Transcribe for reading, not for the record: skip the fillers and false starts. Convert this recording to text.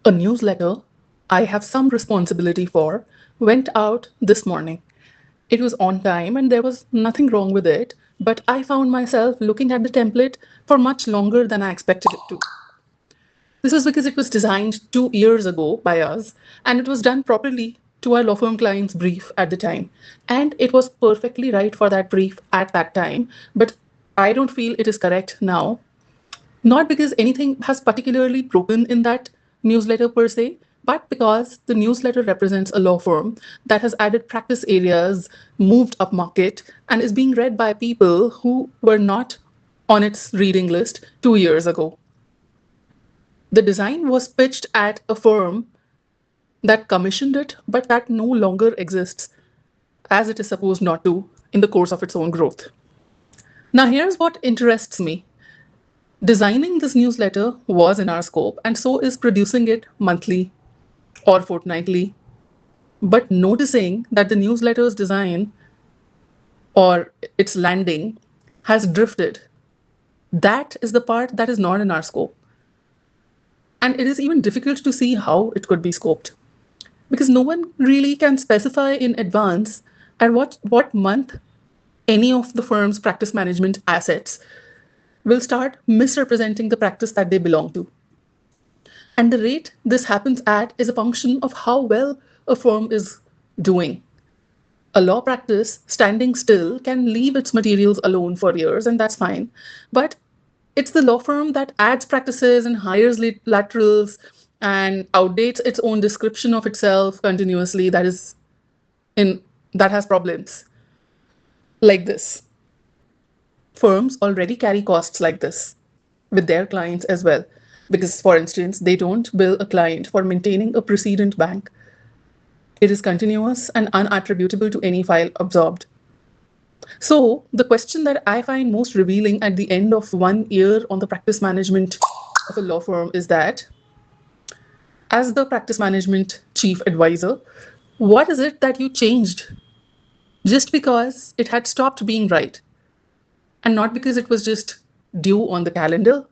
A newsletter I have some responsibility for went out this morning. It was on time and there was nothing wrong with it, but I found myself looking at the template for much longer than I expected it to. This was because it was designed 2 years ago by us and it was done properly to our law firm client's brief at the time. And it was perfectly right for that brief at that time, but I don't feel it is correct now. Not because anything has particularly broken in that newsletter per se, but because the newsletter represents a law firm that has added practice areas, moved up market, and is being read by people who were not on its reading list 2 years ago. The design was pitched at a firm that commissioned it, but that no longer exists as it is supposed not to in the course of its own growth. Now, here's what interests me. Designing this newsletter was in our scope, and so is producing it monthly or fortnightly. But noticing that the newsletter's design or its landing has drifted, that is the part that is not in our scope. And it is even difficult to see how it could be scoped because no one really can specify in advance at what month any of the firm's practice management assets will start misrepresenting the practice that they belong to. And the rate this happens at is a function of how well a firm is doing. A law practice standing still can leave its materials alone for years, and that's fine. But it's the law firm that adds practices and hires laterals and outdates its own description of itself continuously in that has problems like this. Firms already carry costs like this with their clients as well. Because, for instance, they don't bill a client for maintaining a precedent bank. It is continuous and unattributable to any file absorbed. So, the question that I find most revealing at the end of 1 year on the practice management of a law firm is that, as the practice management chief advisor, what is it that you changed just because it had stopped being right? And not because it was just due on the calendar,